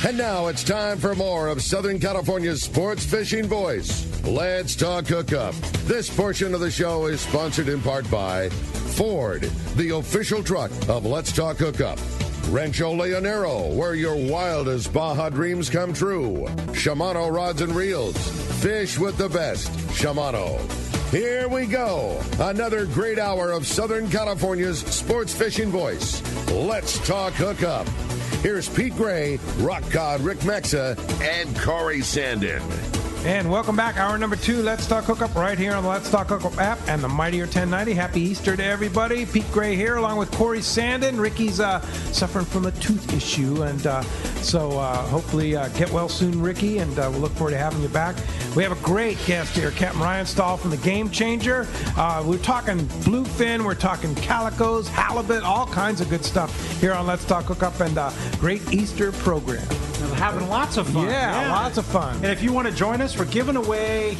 And now it's time for more of Southern California's sports fishing voice. Let's talk hookup. This portion of the show is sponsored in part by Ford, the official truck of Let's Talk Hookup. Rancho Leonero, where your wildest Baja dreams come true. Shimano Rods and Reels. Fish with the best. Shimano. Here we go. Another great hour of Southern California's sports fishing voice. Let's talk hookup. Here's Pete Gray, Rock Cod Rick Mexa, and Corey Sandin. And welcome back. Hour number 2, Let's Talk Hookup, right here on the Let's Talk Hookup app and the Mightier 1090. Happy Easter to everybody. Pete Gray here, along with Corey Sandin. Ricky's suffering from a tooth issue, and so hopefully get well soon, Ricky, and we'll look forward to having you back. We have a great guest here, Captain Ryan Stahl from the Game Changer. We're talking bluefin, we're talking calicos, halibut, all kinds of good stuff here on Let's Talk Hookup, and great Easter program. We're having lots of fun. Yeah, lots of fun. And if you want to join us, we're giving away,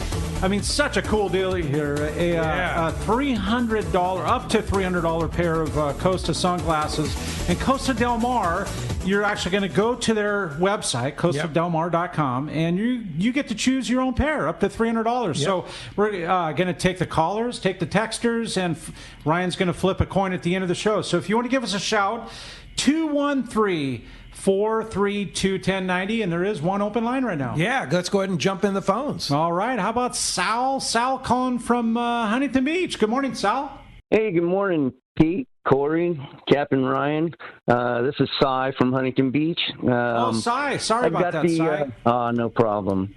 such a cool deal here. A $300, up to $300 pair of Costa sunglasses. And Costa Del Mar, you're actually going to go to their website, costadelmar.com, and you get to choose your own pair, up to $300. Yep. So we're going to take the callers, take the texters, and Ryan's going to flip a coin at the end of the show. So if you want to give us a shout, 213-432-1090, and there is one open line right now. Yeah, let's go ahead and jump in the phones. All right. How about Sal? Sal calling from Huntington Beach. Good morning, Sal. Hey, good morning, Pete, Corey, Captain Ryan. This is Cy from Huntington Beach. Cy. Sorry about that, Cy. No problem.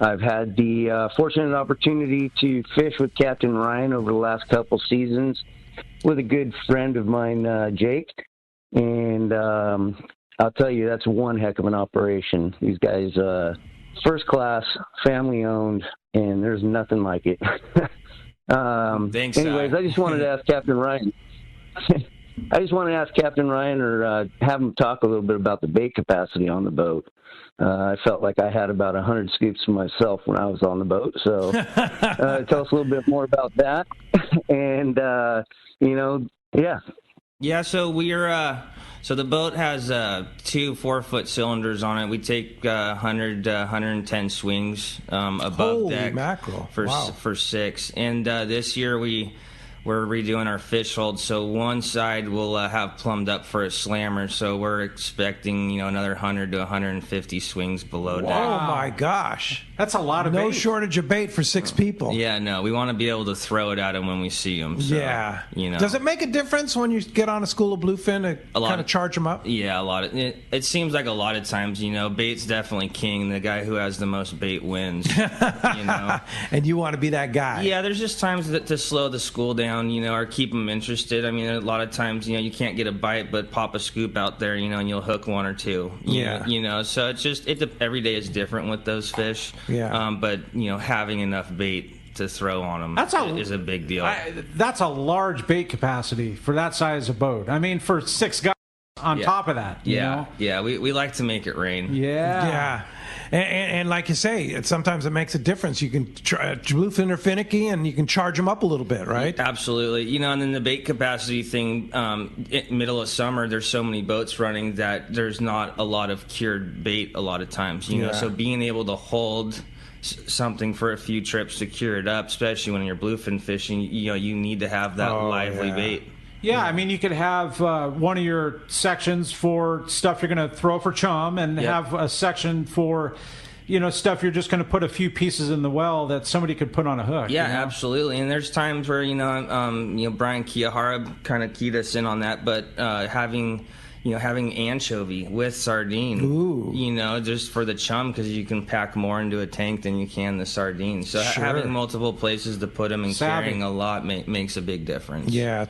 I've had the fortunate opportunity to fish with Captain Ryan over the last couple seasons with a good friend of mine, Jake. And I'll tell you, that's one heck of an operation. These guys, first class, family owned, and there's nothing like it. Thanks. Anyways, I just wanted to ask Captain Ryan. Or have him talk a little bit about the bait capacity on the boat. I felt like I had about 100 scoops for myself when I was on the boat. So tell us a little bit more about that. And, yeah. Yeah, so we're so the boat has 2 4-foot cylinders on it. We take 100 110 swings above Holy deck mackerel. for 6. And this year we're redoing our fish hold, so one side will have plumbed up for a slammer, so we're expecting another 100 to 150 swings below deck. Oh my gosh, that's a lot of bait. No shortage of bait for 6 people. Yeah, no, we want to be able to throw it at them when we see them. So, yeah, Does it make a difference when you get on a school of bluefin to kind of charge them up? Yeah, a lot of it seems like a lot of times, bait's definitely king. The guy who has the most bait wins. And you want to be that guy. Yeah, there's just times to slow the school down, or keep them interested. A lot of times, you can't get a bite, but pop a scoop out there, and you'll hook 1 or 2. So it's just every day is different with those fish. Yeah. But having enough bait to throw on them is a big deal. That's a large bait capacity for that size of boat. For 6 guys on top of that. Yeah. We like to make it rain. Yeah. And like you say, sometimes it makes a difference. You can bluefin are finicky, and you can charge them up a little bit, right? Absolutely. And then the bait capacity thing, middle of summer, there's so many boats running that there's not a lot of cured bait a lot of times. So being able to hold something for a few trips to cure it up, especially when you're bluefin fishing, you need to have that lively bait. Yeah, you could have one of your sections for stuff you're going to throw for chum, and have a section for, stuff you're just going to put a few pieces in the well that somebody could put on a hook. Yeah, absolutely. And there's times where, Brian Kiyahara kind of keyed us in on that, but having anchovy with sardine, just for the chum, because you can pack more into a tank than you can the sardine. So having multiple places to put them and carrying a lot makes a big difference. Yeah,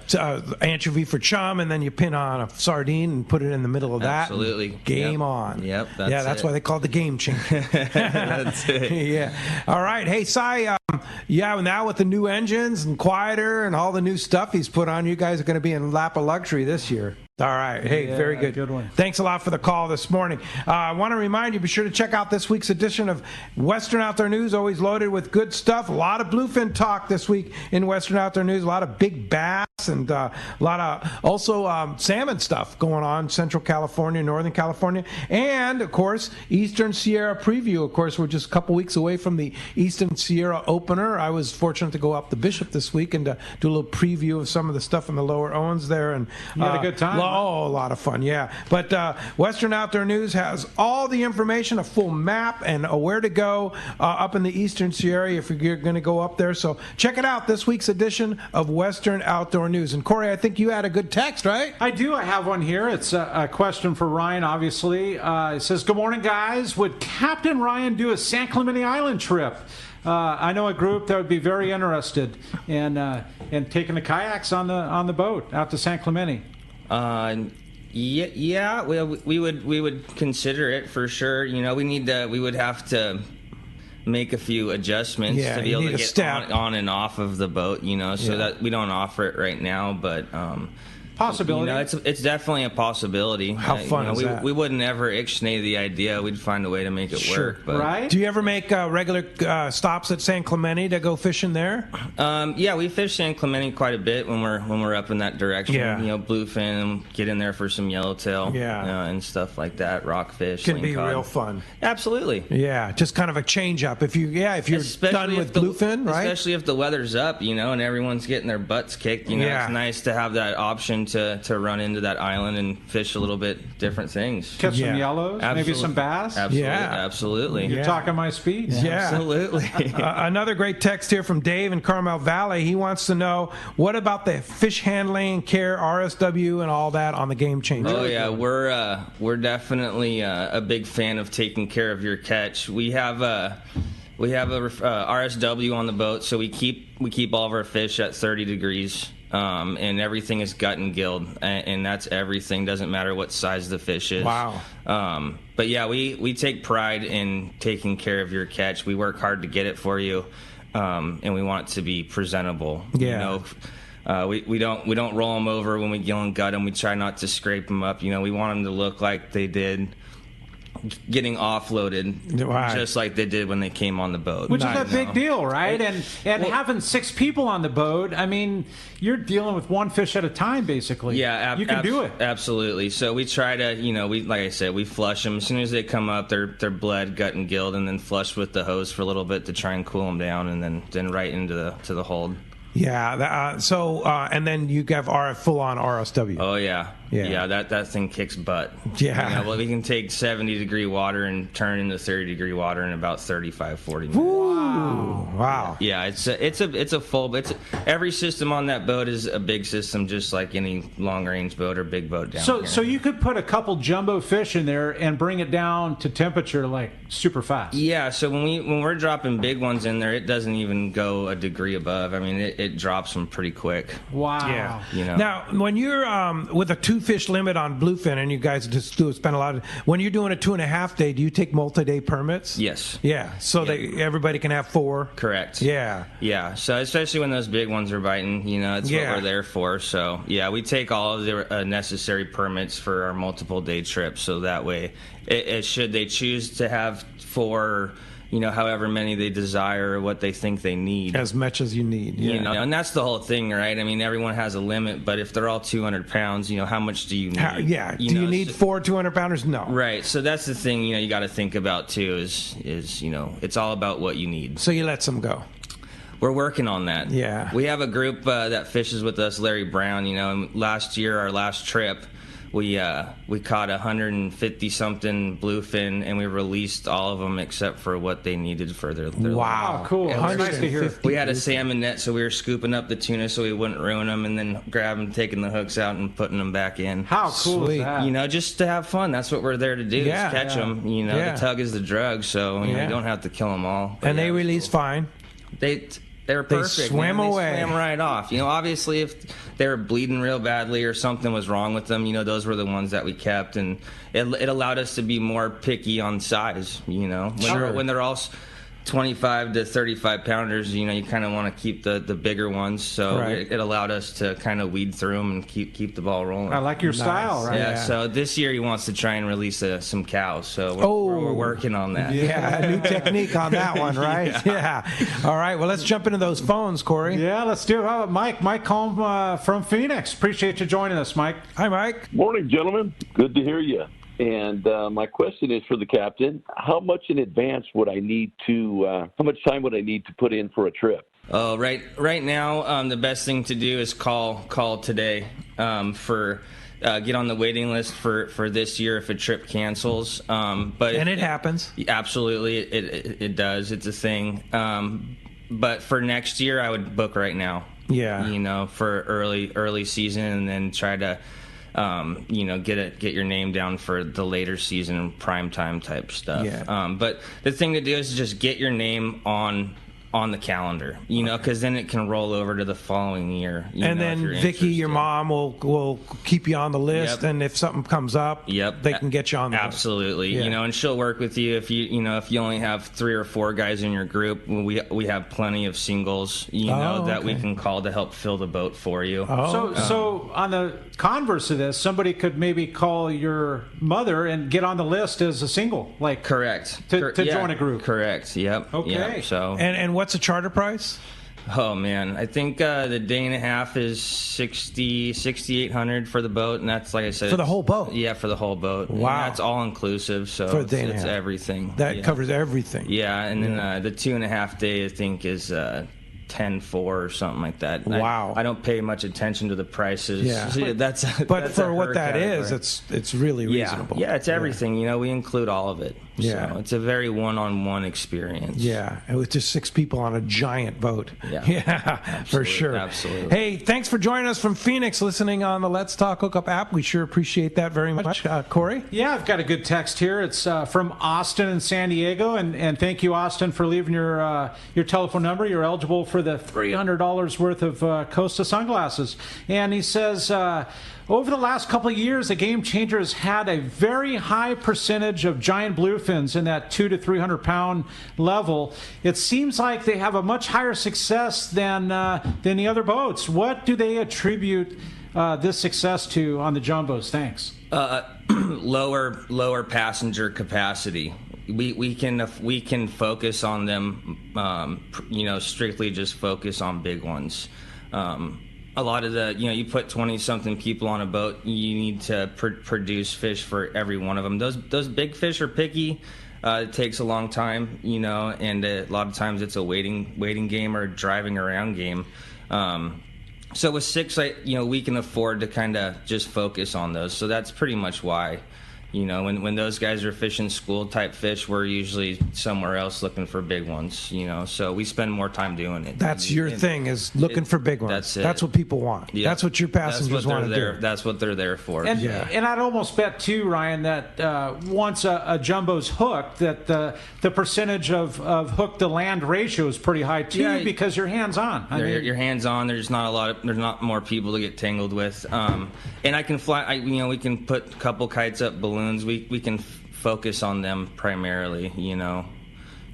anchovy for chum, and then you pin on a sardine and put it in the middle of that. Absolutely. Game on. Yep, that's why they call it the Game Changer. That's it. Yeah. All right. Hey, Cy, now with the new engines and quieter and all the new stuff he's put on, you guys are going to be in lap of luxury this year. All right. Hey, very good. Good one. Thanks a lot for the call this morning. I want to remind you, be sure to check out this week's edition of Western Outdoor News, always loaded with good stuff. A lot of bluefin talk this week in Western Outdoor News. A lot of big bass and a lot of also salmon stuff going on, Central California, Northern California. And, of course, Eastern Sierra preview. Of course, we're just a couple weeks away from the Eastern Sierra opener. I was fortunate to go up to Bishop this week and do a little preview of some of the stuff in the lower Owens there. And you had a good time. Oh, a lot of fun, yeah. But Western Outdoor News has all the information, a full map, and where to go up in the Eastern Sierra if you're going to go up there. So check it out, this week's edition of Western Outdoor News. And Corey, I think you had a good text, right? I do. I have one here. It's a question for Ryan, obviously. It says, good morning, guys. Would Captain Ryan do a San Clemente Island trip? I know a group that would be very interested in taking the kayaks on the boat out to San Clemente. Yeah, we would consider it for sure. You know, we would have to make a few adjustments to be able to get on and off of the boat, you know, so that we don't offer it right now, but possibility. You know, it's definitely a possibility. How fun is that? We wouldn't ever ixnay the idea. We'd find a way to make it work. But. Right? Do you ever make regular stops at San Clemente to go fishing there? Yeah, we fish San Clemente quite a bit when we're up in that direction. Yeah. You know, bluefin, get in there for some yellowtail, and stuff like that. Rockfish Can be lingcod. real fun. Absolutely. Yeah, just kind of a change up. If you're done with bluefin, right? Especially if the weather's up, you know, and everyone's getting their butts kicked. You know, it's nice to have that option to run into that island and fish a little bit different things. Catch some yellows, maybe some bass. Absolutely. You're talking my speed. Yeah. Absolutely. Another great text here from Dave in Carmel Valley. He wants to know, what about the fish handling, care, RSW, and all that on the Game Changer? Oh yeah, we're definitely a big fan of taking care of your catch. We have a RSW on the boat, so we keep all of our fish at 30 degrees. And everything is gut and gilled, and that's everything. Doesn't matter what size the fish is. Wow. But yeah, we take pride in taking care of your catch. We work hard to get it for you, and we want it to be presentable. Yeah. You know, we don't roll them over when we gill and gut them. We try not to scrape them up. You know, we want them to look like they did getting offloaded, just like they did when they came on the boat. Which is a big deal, right? And having 6 people on the boat, I mean, you're dealing with one fish at a time, basically. Yeah, you can do it. Absolutely. So we try to, you know, like I said, we flush them as soon as they come up. They're bled, gut, and gilled, and then flush with the hose for a little bit to try and cool them down, and then right into the hold. Yeah. And then you have full-on RSW. Oh yeah. That thing kicks butt. Yeah. You know, well, we can take 70-degree water and turn into 30-degree water in about 35-40 minutes. Wow. Yeah, every system on that boat is a big system, just like any long-range boat or big boat down here. So you could put a couple jumbo fish in there and bring it down to temperature like super fast. Yeah. So when we're dropping big ones in there, it doesn't even go a degree above. I mean, it drops them pretty quick. Wow. Yeah. You know. Now, when you're with a 2-fish limit on bluefin, and you guys just spend a lot of, when you're doing a 2.5 day, do you take multi-day permits? Yes. Yeah. So everybody can have 4. Correct. Yeah. Yeah. So especially when those big ones are biting, you know, that's what we're there for. So yeah, we take all of the necessary permits for our multiple day trips. So that way, should they choose to have 4, you know, however many they desire or what they think they need. As much as you need. Yeah. You know, and that's the whole thing, right? I mean, everyone has a limit, but if they're all 200 pounds, you know, how much do you need? Do you need 4 200-pounders? No. Right. So that's the thing, you know, you got to think about, too, is, you know, it's all about what you need. So you let some go. We're working on that. Yeah. We have a group that fishes with us, Larry Brown, you know, and last year, our last trip, we caught 150-something bluefin, and we released all of them except for what they needed for their Wow, cool. Nice to hear. We had a salmon net, so we were scooping up the tuna so we wouldn't ruin them, and then grabbing them, taking the hooks out, and putting them back in. How cool is that? You know, just to have fun. That's what we're there to do, is catch them. You know, the tug is the drug, so you know, you don't have to kill them all. But and they release fine. They're perfect. They swam away. They swam right off. You know, obviously, if they were bleeding real badly or something was wrong with them, you know, those were the ones that we kept, and it allowed us to be more picky on size. You know, when they're all 25 to 35 pounders, you kind of want to keep the bigger ones. So it allowed us to kind of weed through them and keep the ball rolling. I like your style, right? Yeah, so this year he wants to try and release some cows. So we're working on that. Yeah, a new technique on that one, right? Yeah. All right, well, let's jump into those phones, Corey. Yeah, let's do it. How about Mike? Mike Holm from Phoenix. Appreciate you joining us, Mike. Hi, Mike. Morning, gentlemen. Good to hear you. And my question is for the captain: how much in advance would I need to? How much time would I need to put in for a trip? Oh, right now, the best thing to do is call today for get on the waiting list for this year if a trip cancels. But it happens. Absolutely, it does. It's a thing. But for next year, I would book right now. Yeah. For early season, and then try to. Get your name down for the later season prime time type stuff. Yeah. But the thing to do is just get your name on the calendar, because then it can roll over to the following year. And then Vicky, your mom, will keep you on the list, and if something comes up, they can get you on the list. Absolutely. And she'll work with you if you only have 3 or 4 guys in your group. We have plenty of singles, that we can call to help fill the boat for you. So on the converse of this, somebody could maybe call your mother and get on the list as a single, like correct to join a group. Correct. Yep. Okay. Yep. So and what's the charter price? Oh man, I think the day and a half is $6,800 for the boat, and that's, like I said, for the whole boat. Yeah, for the whole boat. Wow, and that's all inclusive. So for a day and a it's half. everything. That covers everything. Yeah, and then the 2.5 day I think is 10-4 or something like that. Wow. I don't pay much attention to the prices. Yeah. That's but for what that is, it's really reasonable. Yeah, it's everything. We include all of it. Yeah. So it's a very one-on-one experience. Yeah. It was just 6 people on a giant boat. Yeah. Yeah, for sure. Absolutely. Hey, thanks for joining us from Phoenix, listening on the Let's Talk Hookup app. We sure appreciate that very much. Corey? Yeah, I've got a good text here. It's from Austin in San Diego, and thank you, Austin, for leaving your telephone number. You're eligible for the $300 worth of Costa sunglasses. And he says, over the last couple of years, the Game Changer has had a very high percentage of giant bluefins in that 200 to 300 pound level. It seems like they have a much higher success than the other boats. What do they attribute this success to on the jumbos? Thanks. Lower passenger capacity. We can focus on them. Strictly just focus on big ones. A lot of you put 20-something people on a boat, you need to produce fish for every one of them. Those big fish are picky. It takes a long time, and a lot of times it's a waiting game or a driving around game. So with 6, we can afford to kind of just focus on those. So that's pretty much why. When those guys are fishing school type fish, we're usually somewhere else looking for big ones, so we spend more time doing it. That's your thing, is looking for big ones. That's it. That's what people want. Yeah. That's what your passengers want to do. That's what they're there for. And I'd almost bet too, Ryan, that once a jumbo's hooked, that the percentage of hook to land ratio is pretty high too, because you're hands on. You're hands on. There's not more people to get tangled with. And I can fly. We can put a couple kites up balloons. We can focus on them primarily,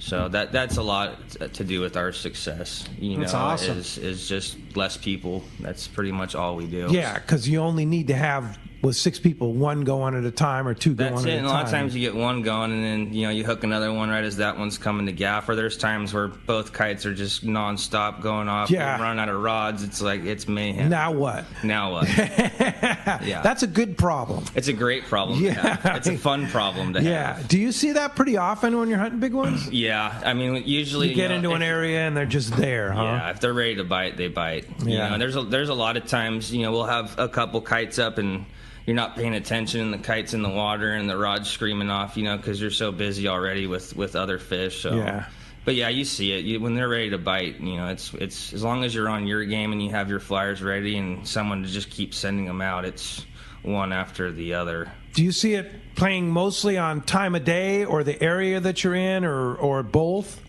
So that's a lot to do with our success. That's awesome. Is just less people. That's pretty much all we do. Yeah, because you only need to have, with 6 people, 1 going at a time or 2 going at a time. That's it. And a lot of times you get 1 going, and then you hook another one right as that one's coming to gaff. Or there's times where both kites are just nonstop going off. Yeah. They run out of rods. It's mayhem. Now what? Yeah. That's a good problem. It's a great problem to have. It's a fun problem to have. Yeah. Do you see that pretty often when you're hunting big ones? Yeah. I mean, usually you get into an area and they're just there, huh? Yeah. If they're ready to bite, they bite. Yeah. There's a lot of times, we'll have a couple kites up and you're not paying attention, and the kite's in the water and the rod's screaming off, because you're so busy already with other fish. So. Yeah. But yeah, you see it when they're ready to bite. It's as long as you're on your game and you have your flyers ready, and someone to just keep sending them out. It's one after the other. Do you see it playing mostly on time of day or the area that you're in, or both?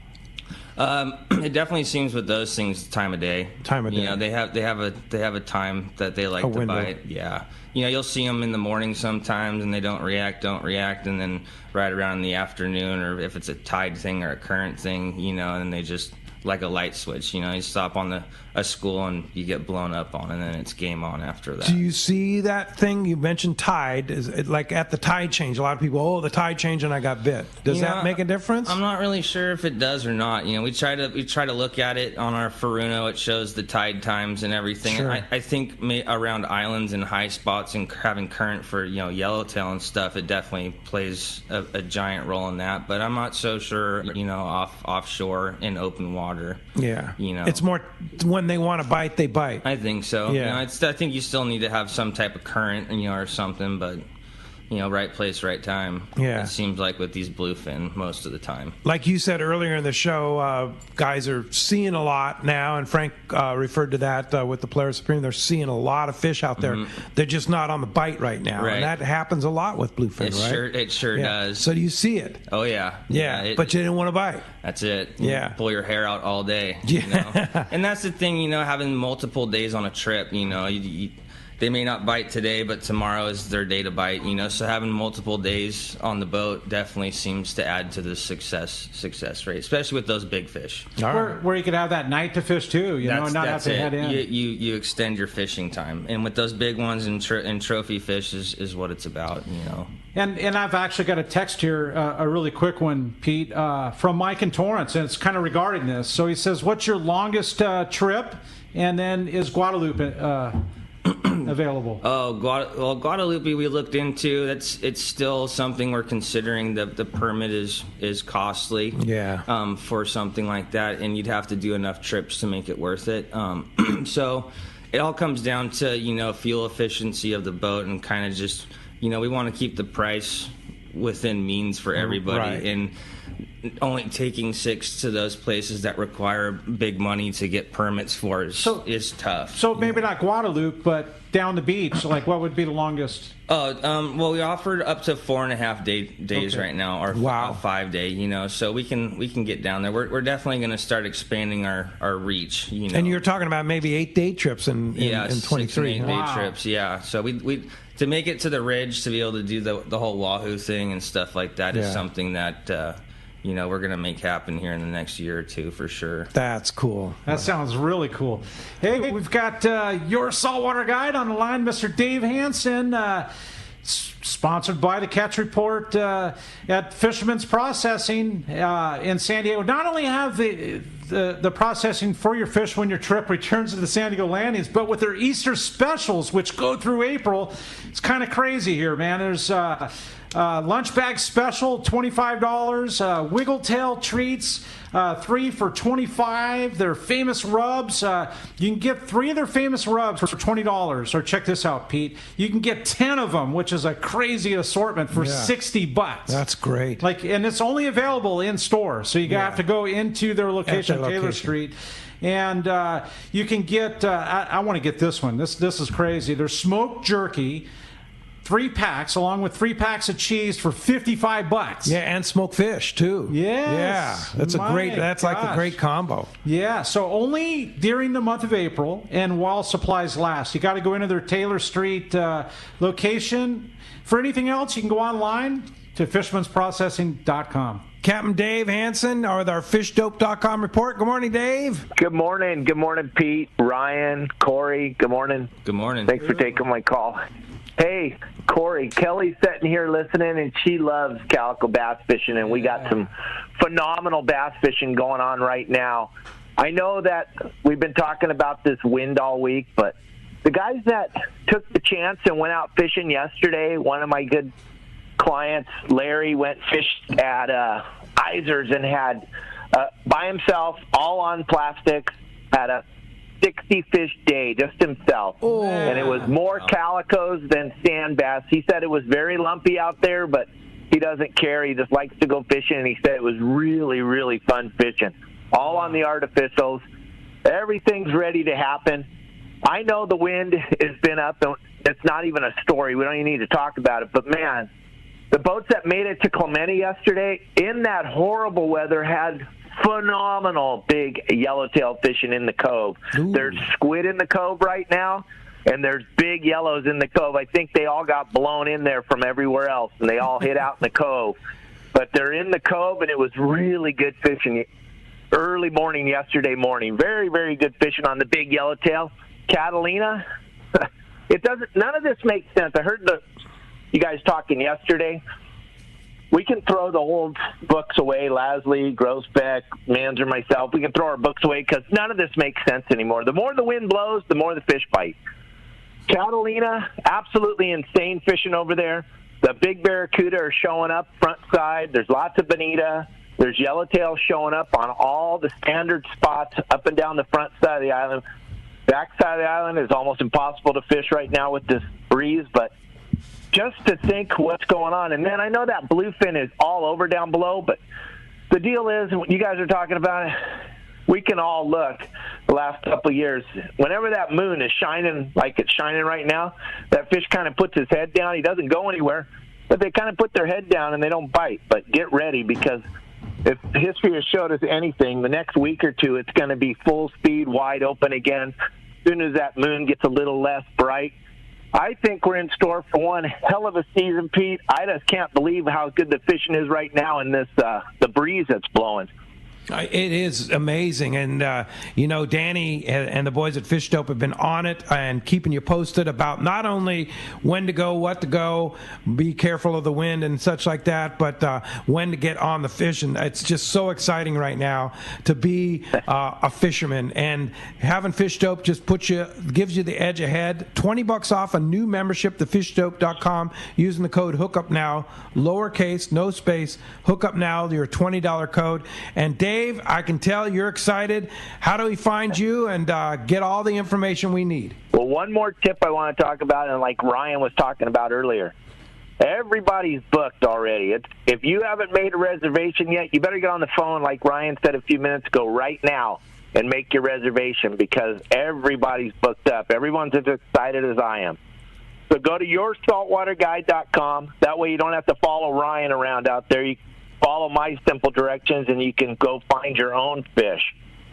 It definitely seems with those things time of day. Time of day. You know, they have a time that they like to window. bite. Yeah. You know, you'll see them in the morning sometimes, and they don't react, and then right around in the afternoon, or if it's a tide thing or a current thing, you know, and they just like a light switch. You know, you stop on a school and you get blown up on, and then it's game on after that. Do you see that thing you mentioned? Tide is it like at the tide change. A lot of people, the tide change and I got bit. Does that make a difference? I'm not really sure if it does or not. You know, we try to look at it on our Furuno. It shows the tide times and everything. Sure. I think around islands and high spots and having current for yellowtail and stuff, it definitely plays a giant role in that. But I'm not so sure. You know, offshore in open water. Yeah. You know, it's more when they want to bite, they bite. I think so. Yeah. You know, I think you still need to have some type of current, or something, but right place, right time. Yeah. It seems like with these bluefin most of the time. Like you said earlier in the show, guys are seeing a lot now, and Frank referred to that with the Polaris Supreme. They're seeing a lot of fish out there. Mm-hmm. They're just not on the bite right now, right. And that happens a lot with bluefin, right? It sure does. So do you see it? Oh, yeah. Yeah, but you didn't want to bite. That's it. Yeah. Pull your hair out all day. Yeah. And that's the thing, having multiple days on a trip, they may not bite today, but tomorrow is their day to bite, So having multiple days on the boat definitely seems to add to the success rate, especially with those big fish. Where you could have that night to fish too, not have to head in. You extend your fishing time, and with those big ones and trophy fish is what it's about, And I've actually got a text here, a really quick one, Pete, from Mike in Torrance, and it's kind of regarding this. So he says, "What's your longest trip?" And then is Guadalupe available? Oh, Guadalupe we looked into. It's still something we're considering. The permit is costly. Yeah. For something like that, and you'd have to do enough trips to make it worth it. So it all comes down to fuel efficiency of the boat, and kind of just we want to keep the price within means for everybody, right. And only taking 6 to those places that require big money to get permits for is tough. So maybe not Guadalupe, but down the beach, like what would be the longest? Well, we offered up to 4.5 days right now, or wow. 5 day, so we can get down there. We're definitely going to start expanding our reach, And you're talking about maybe 8-day trips in 23. 6 and 8 day trips, yeah. So we to make it to the ridge, to be able to do the whole Wahoo thing and stuff like that is something that we're going to make happen here in the next year or two for sure. That's cool. That sounds really cool. Hey, we've got your saltwater guide on the line, Mr. Dave Hansen, sponsored by the Catch Report at Fisherman's Processing in San Diego. Not only have the processing for your fish when your trip returns to the San Diego landings, but with their Easter specials, which go through April, it's kind of crazy here, man. There's lunch bag special, $25. Wiggle tail treats, 3 for $25. Their famous rubs, you can get 3 of their famous rubs for $20. Or check this out, Pete. You can get 10 of them, which is a crazy assortment for $60. That's great. And it's only available in store, so you have to go into their location, Taylor Street. And you can get, I want to get this one. This is crazy. There's smoked jerky, 3 packs, along with 3 packs of cheese for $55. Yeah, and smoked fish too. Yes. Yeah, that's like the great combo. Yeah, so only during the month of April and while supplies last. You got to go into their Taylor Street location. For anything else, you can go online to fishmansprocessing.com. Captain Dave Hansen with our fishdope.com report. Good morning, Dave. Good morning. Good morning, Pete, Ryan, Corey. Good morning. Good morning. Thanks for taking my call. Hey, Corey, Kelly's sitting here listening, and she loves calico bass fishing, and we got some phenomenal bass fishing going on right now. I know that we've been talking about this wind all week, but the guys that took the chance and went out fishing yesterday, one of my good clients, Larry, went fished at Iser's and had, by himself, all on plastics, had a 60-fish day, just himself. Oh, and it was more calicos than sand bass. He said it was very lumpy out there, but he doesn't care. He just likes to go fishing, and he said it was really, really fun fishing. All on the artificials. Everything's ready to happen. I know the wind has been up. It's not even a story. We don't even need to talk about it. But, man, the boats that made it to Clemente yesterday in that horrible weather had phenomenal big yellowtail fishing in the cove. Ooh. There's squid in the cove right now, and there's big yellows in the cove. I think they all got blown in there from everywhere else, and they all hit out in the cove. But they're in the cove, and it was really good fishing early morning yesterday morning. Very, very good fishing on the big yellowtail. Catalina, none of this makes sense. I heard you guys talking yesterday. We can throw the old books away, Lasley, Grossbeck, Manzer, myself. We can throw our books away because none of this makes sense anymore. The more the wind blows, the more the fish bite. Catalina, absolutely insane fishing over there. The big barracuda are showing up front side. There's lots of bonita. There's yellowtail showing up on all the standard spots up and down the front side of the island. Back side of the island is almost impossible to fish right now with this breeze, but just to think what's going on. And then I know that bluefin is all over down below, but the deal is, you guys are talking about it, we can all look the last couple of years. Whenever that moon is shining like it's shining right now, that fish kind of puts his head down. He doesn't go anywhere, but they kind of put their head down and they don't bite. But get ready, because if history has showed us anything, the next week or two it's going to be full speed, wide open again. As soon as that moon gets a little less bright, I think we're in store for one hell of a season, Pete. I just can't believe how good the fishing is right now in this the breeze that's blowing. It is amazing, and Danny and the boys at Fish Dope have been on it and keeping you posted about not only when to go, what to go, be careful of the wind and such like that, but when to get on the fish. And it's just so exciting right now to be a fisherman, and having Fish Dope just gives you the edge ahead. $20 off a new membership to fishdope.com using the code Hookup Now, lowercase, no space, Hookup Now, your $20 code. And Dave, I can tell you're excited. How do we find you and get all the information we need? Well, one more tip I want to talk about, and like Ryan was talking about earlier, everybody's booked already. If you haven't made a reservation yet, you better get on the phone, like Ryan said a few minutes ago, right now, and make your reservation, because everybody's booked up. Everyone's as excited as I am. So go to yoursaltwaterguide.com. That way you don't have to follow Ryan around out there. You follow my simple directions, and you can go find your own fish.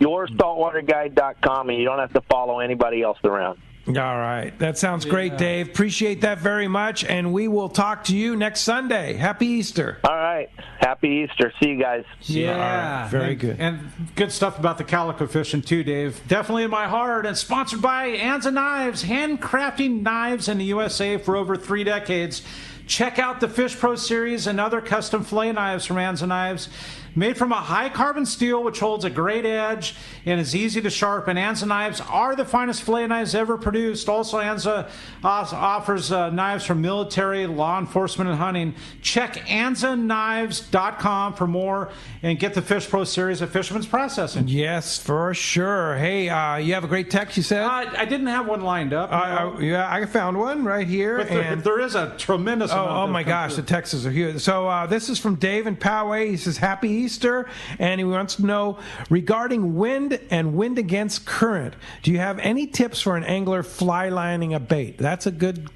Yoursaltwaterguide.com, and you don't have to follow anybody else around. All right. That sounds great, Dave. Appreciate that very much, and we will talk to you next Sunday. Happy Easter. All right. Happy Easter. See you guys. Yeah. Right. Very good. And good stuff about the calico fishing, too, Dave. Definitely in my heart, and sponsored by Anza Knives, handcrafting knives in the USA for over 3 decades. Check out the Fish Pro Series and other custom fillet knives from Anza Knives. Made from a high-carbon steel, which holds a great edge and is easy to sharpen. Anza Knives are the finest fillet knives ever produced. Also, Anza offers knives for military, law enforcement, and hunting. Check AnzaKnives.com for more and get the Fish Pro Series of Fisherman's Processing. Yes, for sure. Hey, you have a great text, you said? I didn't have one lined up. Yeah, I found one right here. But there is a tremendous amount. Oh my gosh, the texts are huge. So this is from Dave in Poway. He says, Happy Easter, and he wants to know, regarding wind and wind against current, do you have any tips for an angler fly lining a bait? That's a good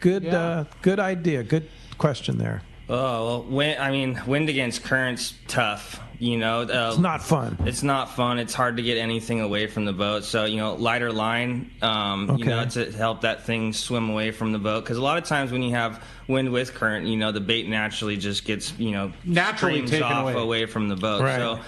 idea. Good question there. Oh, well, wind against current's tough. It's not fun. It's not fun. It's hard to get anything away from the boat. So, lighter line, to help that thing swim away from the boat. Because a lot of times when you have wind with current, the bait naturally just gets, naturally streams taken off away from the boat. Right. So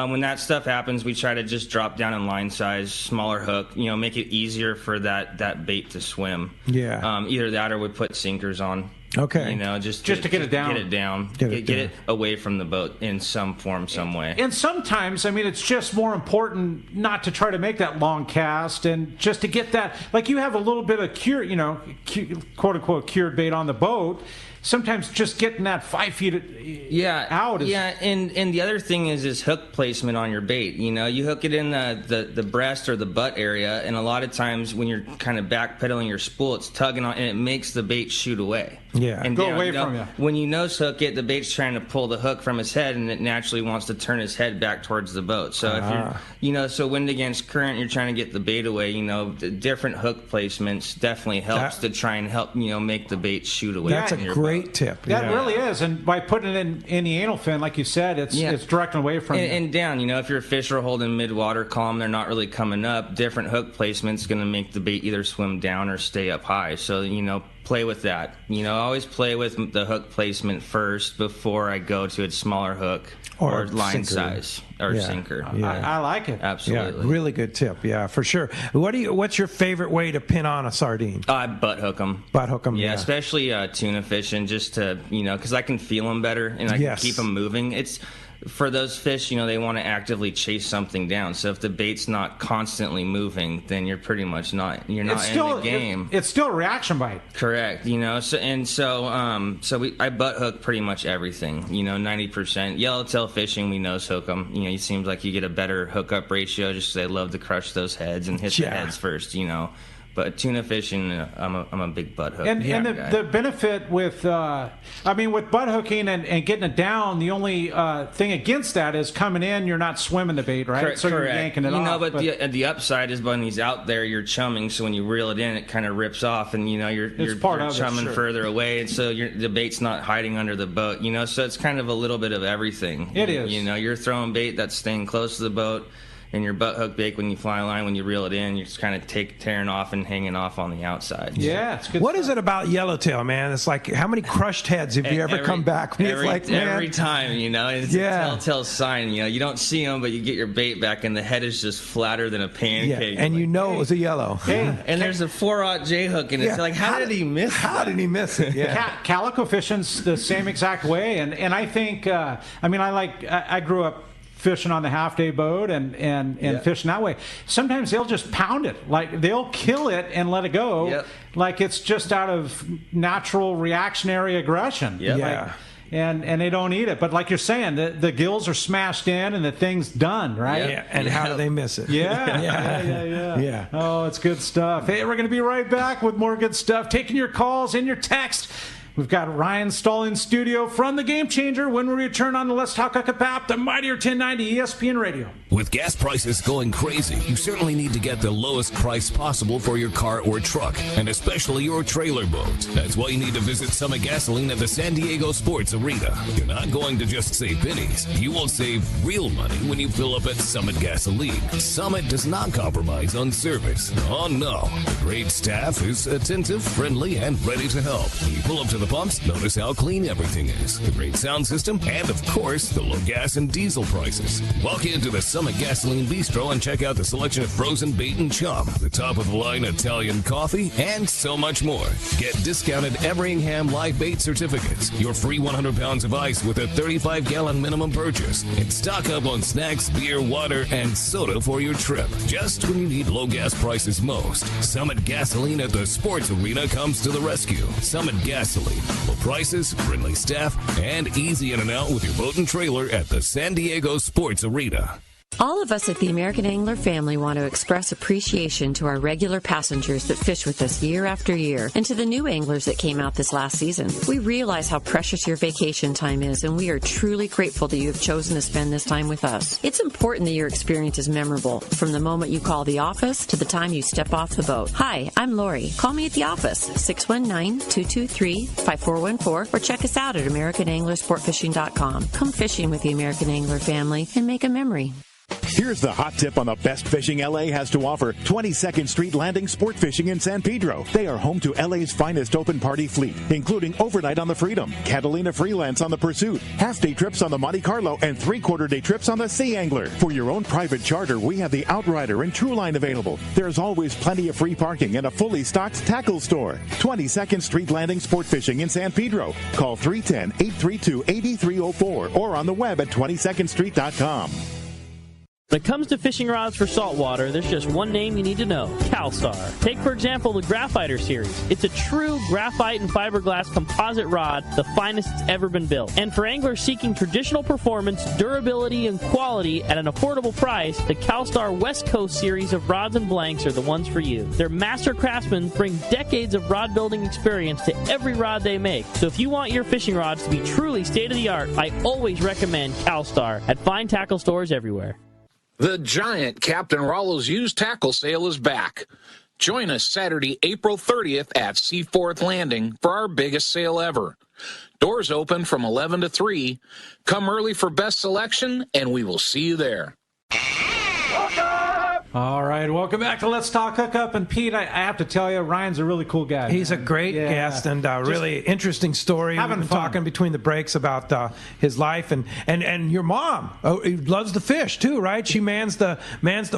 when that stuff happens, we try to just drop down in line size, smaller hook, make it easier for that bait to swim. Yeah. Either that or we put sinkers on. Okay. Just to get it down. Get it down. Get it away from the boat in some form, some way. And sometimes, it's just more important not to try to make that long cast and just to get that, like you have a little bit of quote unquote cured bait on the boat. Sometimes just getting that 5 feet out is... Yeah, and the other thing is hook placement on your bait. You hook it in the breast or the butt area, and a lot of times when you're kind of backpedaling your spool, it's tugging on, and it makes the bait shoot away. Yeah, and go away from you. When you nose hook it, the bait's trying to pull the hook from his head, and it naturally wants to turn his head back towards the boat. So if you're, so wind against current, you're trying to get the bait away. The different hook placements definitely helps to try and help make the bait shoot away. That's from a your great great tip. That really is. And by putting it in the anal fin, like you said, it's directing away from you. And down, if your fish are holding mid-water column, they're not really coming up. Different hook placement's going to make the bait either swim down or stay up high. So, play with that. Always play with the hook placement first before I go to a smaller hook or line size or sinker. Yeah. I like it. Absolutely. Yeah, really good tip. Yeah, for sure. What's your favorite way to pin on a sardine? I butt hook them. Butt hook them. Yeah, especially tuna fishing, just to because I can feel them better and I can keep them moving. It's for those fish, they want to actively chase something down. So if the bait's not constantly moving, then you're pretty much not in the game. It's still a reaction bite. Correct. So I butt hook pretty much everything. 90%. Yellowtail fishing, we nose hook them. It seems like you get a better hookup ratio just because they love to crush those heads and hit the heads first. But tuna fishing, I'm a big butt hook. And the benefit with butt hooking and getting it down, the only thing against that is coming in, you're not swimming the bait, right? Correct. So you're yanking it off. But the upside is when he's out there, you're chumming. So when you reel it in, it kind of rips off, and you're chumming further away, and so the bait's not hiding under the boat. So it's kind of a little bit of everything. It is. You're throwing bait that's staying close to the boat. And your butt hook bait, when you fly a line, when you reel it in, you're just kind of tearing off and hanging off on the outside. Yeah, it's good. What is it about yellowtail, man? It's like, how many crushed heads have you ever come back? Every time, it's a telltale sign. You don't see them, but you get your bait back, and the head is just flatter than a pancake. Yeah, and it was a yellow. And there's a 4/0 J hook, and it's like, how did he miss it? How did he miss it? Yeah. Calico fishing's the same exact way, and I think, I grew up fishing on the half-day boat and fishing that way. Sometimes they'll just pound it. Like, they'll kill it and let it go like it's just out of natural reactionary aggression. And they don't eat it. But like you're saying, the gills are smashed in and the thing's done, right? Yeah. And how do they miss it? Yeah. Oh, it's good stuff. Hey, we're going to be right back with more good stuff. Taking your calls and your text. We've got Ryan Stahl in studio from the Game Changer when we return on the Let's Talk Hookup app, the Mightier 1090 ESPN Radio. With gas prices going crazy, you certainly need to get the lowest price possible for your car or truck, and especially your trailer boat. That's why you need to visit Summit Gasoline at the San Diego Sports Arena. You're not going to just save pennies. You will save real money when you fill up at Summit Gasoline. Summit does not compromise on service. Oh no. The great staff is attentive, friendly, and ready to help. When you pull up to the pumps, notice how clean everything is. The great sound system, and of course, the low gas and diesel prices. Walk into the Summit Gasoline Bistro and check out the selection of frozen bait and chum, the top-of-the-line Italian coffee, and so much more. Get discounted Everingham live bait certificates, your free 100 pounds of ice with a 35-gallon minimum purchase, and stock up on snacks, beer, water, and soda for your trip. Just when you need low gas prices most, Summit Gasoline at the Sports Arena comes to the rescue. Summit Gasoline. Low prices, friendly staff, and easy in and out with your boat and trailer at the San Diego Sports Arena. All of us at the American Angler family want to express appreciation to our regular passengers that fish with us year after year, and to the new anglers that came out this last season. We realize how precious your vacation time is, and we are truly grateful that you have chosen to spend this time with us. It's important that your experience is memorable, from the moment you call the office to the time you step off the boat. Hi, I'm Lori. Call me at the office, 619-223-5414, or check us out at AmericanAnglerSportFishing.com. Come fishing with the American Angler family and make a memory. Here's the hot tip on the best fishing LA has to offer. 22nd Street Landing Sport Fishing in San Pedro. They are home to LA's finest open party fleet, including overnight on the Freedom, Catalina Freelance on the Pursuit, half-day trips on the Monte Carlo, and three-quarter-day trips on the Sea Angler. For your own private charter, we have the Outrider and Trueline available. There's always plenty of free parking and a fully stocked tackle store. 22nd Street Landing Sport Fishing in San Pedro. Call 310-832-8304 or on the web at 22ndstreet.com. When it comes to fishing rods for saltwater, there's just one name you need to know, CalStar. Take, for example, the Graphiter series. It's a true graphite and fiberglass composite rod, the finest it's ever been built. And for anglers seeking traditional performance, durability, and quality at an affordable price, the CalStar West Coast series of rods and blanks are the ones for you. Their master craftsmen bring decades of rod building experience to every rod they make. So if you want your fishing rods to be truly state-of-the-art, I always recommend CalStar at fine tackle stores everywhere. The giant Captain Rollo's used tackle sale is back. Join us Saturday, April 30th at Seaforth Landing for our biggest sale ever. Doors open from 11 to 3. Come early for best selection, and we will see you there. All right, welcome back to Let's Talk Hookup. And Pete, I have to tell you, Ryan's a really cool guy. He's a great guest and really interesting story. We've been talking between the breaks about his life and your mom. Oh, he loves the fish too, right? She mans the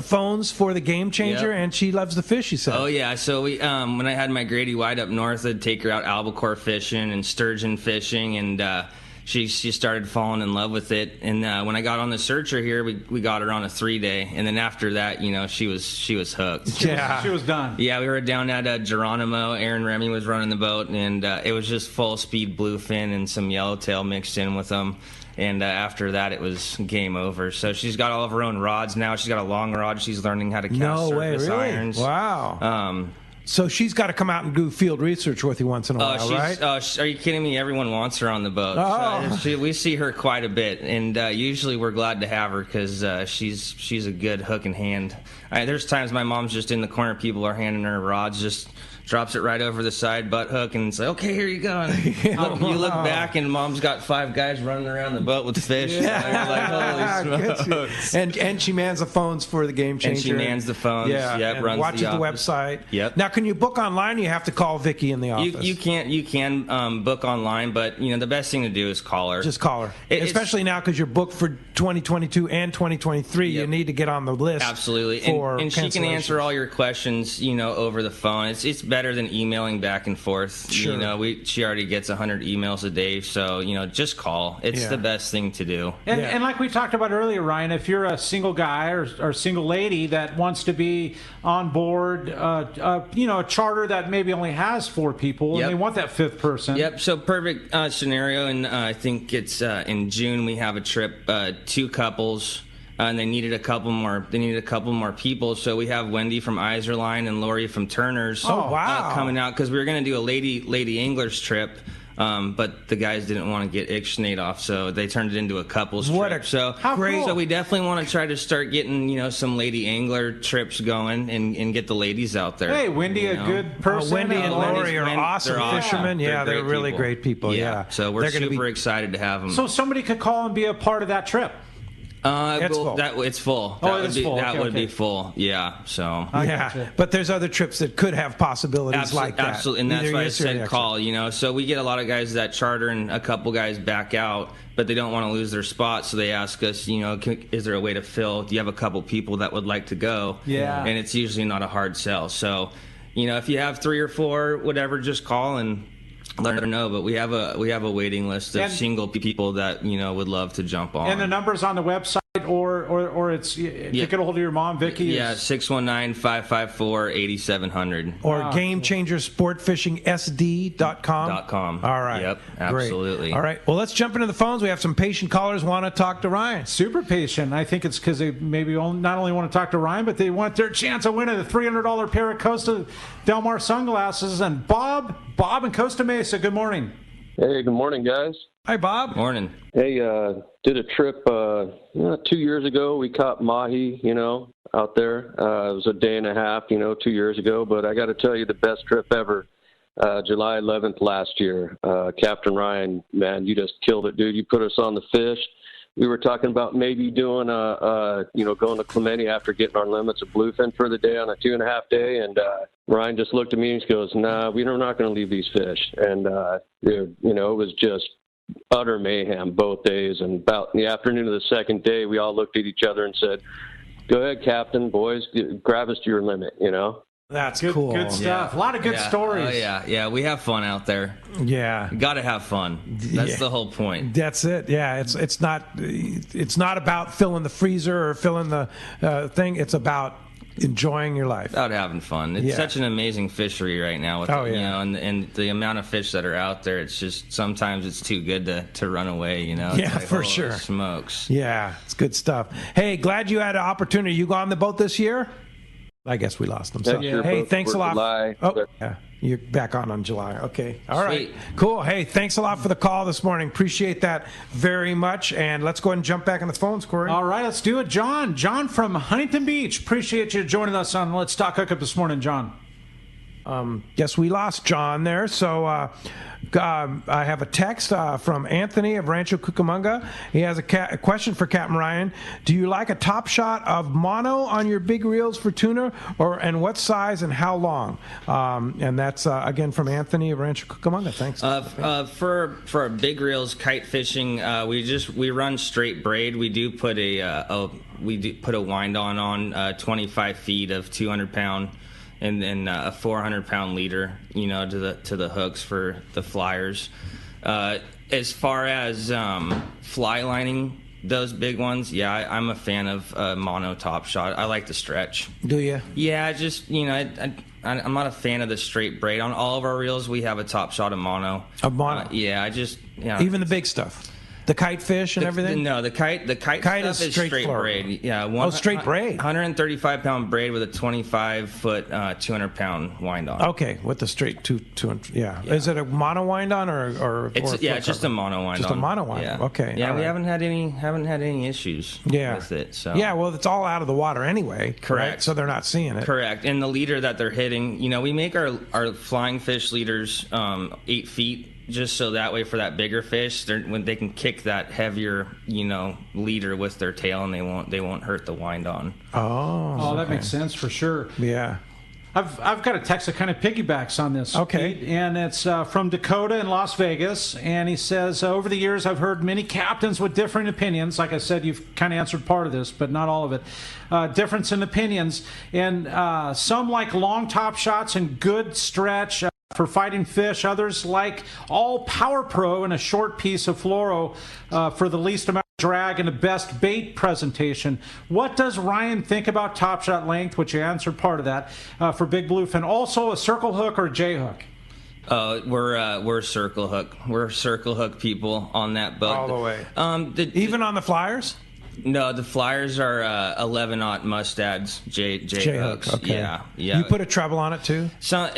phones for the Game Changer, and she loves the fish. She said. Oh yeah. So we when I had my Grady White up north, I'd take her out albacore fishing and sturgeon fishing, and she started falling in love with it. And when I got on the searcher here, we got her on a 3-day, and then after that, she was hooked. She was done. Yeah, we were down at Geronimo. Aaron Remy was running the boat, and it was just full speed bluefin and some yellowtail mixed in with them. And after that, it was game over. So she's got all of her own rods now. She's got a long rod. She's learning how to cast surface irons. Wow. So she's got to come out and do field research with you once in a while, right? Are you kidding me? Everyone wants her on the boat. Oh. So we see her quite a bit, and usually we're glad to have her because she's a good hook in hand. There's times my mom's just in the corner, people are handing her rods, just drops it right over the side, butt hook, and it's like, okay, here you go. And you look back, and mom's got 5 guys running around the boat with fish. Yeah. You're like, holy smokes. And she mans the phones for the Game Changer. And she mans the phones. Yeah. Yep, runs watches the website. Yep. Now, can you book online? Or you have to call Vicky in the office. You can book online, but the best thing to do is call her. Just call her, especially now because you're booked for 2022 and 2023. Yep. You need to get on the list. Absolutely, and she can answer all your questions. Over the phone. It's better than emailing back and forth. Sure. She already gets 100 emails a day, so just call. It's the best thing to do. And like we talked about earlier, Ryan, if you're a single guy or single lady that wants to be on board, a charter that maybe only has 4 people, and they want that 5th person. Yep. So perfect scenario, and I think it's in June we have a trip, 2 couples. And they needed a couple more. They needed a couple more people, so we have Wendy from Iserline and Lori from Turner's. Coming out because we were going to do a lady anglers trip, but the guys didn't want to get ixnayed off, so they turned it into a couples trip. How great! So we definitely want to try to start getting some lady angler trips going and get the ladies out there. Hey, Wendy, a good person. Wendy and Lori are awesome fishermen. Yeah, they're really great people. Yeah. So we're super excited to have them. So somebody could call and be a part of that trip. It's full. It's full. That would be full. Yeah. So. But there's other trips that could have possibilities like that. Absolutely, and that's why I said call. So we get a lot of guys that charter, and a couple guys back out, but they don't want to lose their spot, so they ask us, is there a way to fill? Do you have a couple people that would like to go? Yeah. And it's usually not a hard sell. So, if you have 3 or 4, whatever, just call and let her know. But we have a waiting list of single people that would love to jump on. And the number's on the website, or it's to get a hold of your mom, Vicky. Yeah, 619-554-8700. Or GameChangerSportFishingSD.com. All right. Yep. Absolutely. Great. All right. Well, let's jump into the phones. We have some patient callers want to talk to Ryan. Super patient. I think it's because they maybe not only want to talk to Ryan, but they want their chance of winning a $300 pair of Costa Del Mar sunglasses. And Bob in Costa Mesa. Good morning. Hey, good morning, guys. Hi, Bob. Morning. Hey, did a trip 2 years ago. We caught mahi, out there. It was a day and a half, 2 years ago. But I got to tell you, the best trip ever, July 11th last year. Captain Ryan, man, you just killed it, dude. You put us on the fish. We were talking about maybe doing going to Clemente after getting our limits of bluefin for the day on a 2.5 day. And Ryan just looked at me and goes, "Nah, we're not going to leave these fish." And it was just utter mayhem both days. And about in the afternoon of the second day, we all looked at each other and said, "Go ahead, Captain, boys, grab us to your limit." That's good, cool. Good stuff. A lot of good stories. Oh, yeah. We have fun out there. Yeah. You got to have fun. That's the whole point. That's it. Yeah. It's not about filling the freezer or filling the thing. It's about enjoying your life. About having fun. It's such an amazing fishery right now. With and the amount of fish that are out there, it's just sometimes it's too good to run away, Yeah, for sure. Smokes. Yeah, it's good stuff. Hey, glad you had an opportunity. You go on the boat this year? I guess we lost them. So, hey, thanks a lot. July, you're back on July. Okay. All right. Sweet. Cool. Hey, thanks a lot for the call this morning. Appreciate that very much. And let's go ahead and jump back on the phones, Corey. All right, let's do it. John from Huntington Beach. Appreciate you joining us on Let's Talk Hookup this morning, John. Guess we lost John there. So I have a text from Anthony of Rancho Cucamonga. He has a question for Captain Ryan. Do you like a top shot of mono on your big reels for tuna, and what size and how long? And that's again from Anthony of Rancho Cucamonga. Thanks. For our big reels kite fishing, we run straight braid. We do put a wind on 25 feet of 200-pound. And then a 400-pound leader, to the hooks for the flyers. As far as fly lining those big ones, I'm a fan of mono top shot. I like the stretch. Do you? Yeah, I'm not a fan of the straight braid. On all of our reels, we have a top shot of mono. Of mono? Even the big stuff. The kite fish and everything? No, the kite stuff is straight braid. Yeah, straight braid. 135-pound braid with a 25-foot, 200-pound wind on. Okay, with the straight 200. Yeah. Is it a mono wind on or it's just a mono wind on. Just a mono wind. Yeah. Okay. Yeah, we haven't had any issues with it. So. Yeah, well, it's all out of the water anyway. Correct. Right? So they're not seeing it. Correct. And the leader that they're hitting, we make our flying fish leaders 8 feet. Just so that way for that bigger fish, when they can kick that heavier, leader with their tail, and they won't hurt the wind on. Oh, that makes sense for sure. Yeah. I've got a text that kind of piggybacks on this. Okay. Pete, and it's from Dakota in Las Vegas, and he says, over the years I've heard many captains with differing opinions. Like I said, you've kind of answered part of this, but not all of it. Difference in opinions, and some like long top shots and good stretch for fighting fish. Others like all Power Pro and a short piece of fluoro for the least amount of drag and the best bait presentation. What does Ryan think about top shot length, which you answered part of that, for big bluefin? Also a circle hook or J hook? We're circle hook. We're circle hook people on that boat. All the way. Even on the flyers? No, the flyers are 11-aught mustads, J hooks. Okay. Yeah. You put a treble on it too? So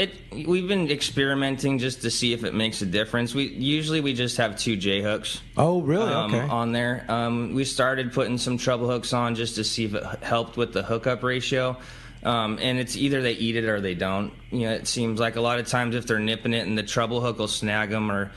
we've been experimenting just to see if it makes a difference. We just have 2 J hooks. Oh, really? Okay. On there. We started putting some treble hooks on just to see if it helped with the hookup ratio. And it's either they eat it or they don't. It seems like a lot of times if they're nipping it and the treble hook will snag them or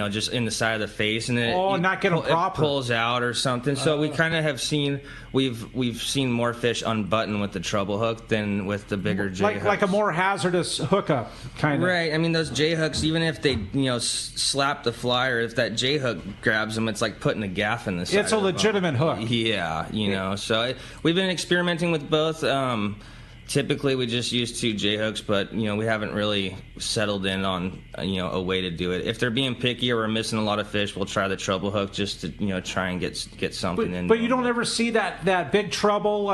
just in the side of the face, and then it pulls out or something. So we kind of have seen we've seen more fish unbutton with the treble hook than with the bigger J hooks. Like a more hazardous hookup kind of. Right. I mean, those J hooks, even if they slap the flyer, if that J hook grabs them, it's like putting a gaff in the side. It's a legitimate hook. Yeah. So we've been experimenting with both. Typically, we just use 2 J hooks, but we haven't really settled in on a way to do it. If they're being picky or we're missing a lot of fish, we'll try the treble hook just to try and get something in. But you don't ever see that big treble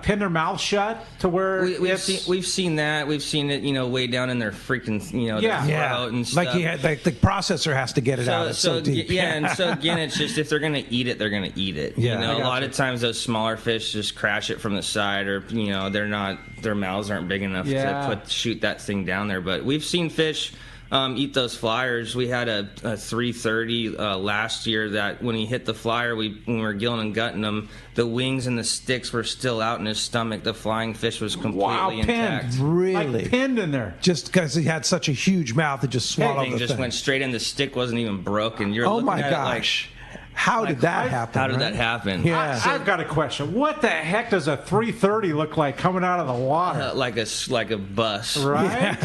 pin their mouth shut to where we've seen that. We've seen it way down in their freaking their throat and stuff. Like the processor has to get it out. It's so deep. Yeah, and so again, it's just if they're gonna eat it, they're gonna eat it. Yeah, a lot of times those smaller fish just crash it from the side, or they're not. Their mouths aren't big enough to shoot that thing down there. But we've seen fish eat those flyers. We had a 330 last year that when he hit the flyer, when we were gilling and gutting him, the wings and the sticks were still out in his stomach. The flying fish was completely intact. Really? Like pinned in there. Just because he had such a huge mouth, it just swallowed the thing. Just went straight in. The stick wasn't even broken. You're looking at gosh. How did that happen? How did that happen? Yeah. I've got a question. What the heck does a 330 look like coming out of the water? Like a bus. Right?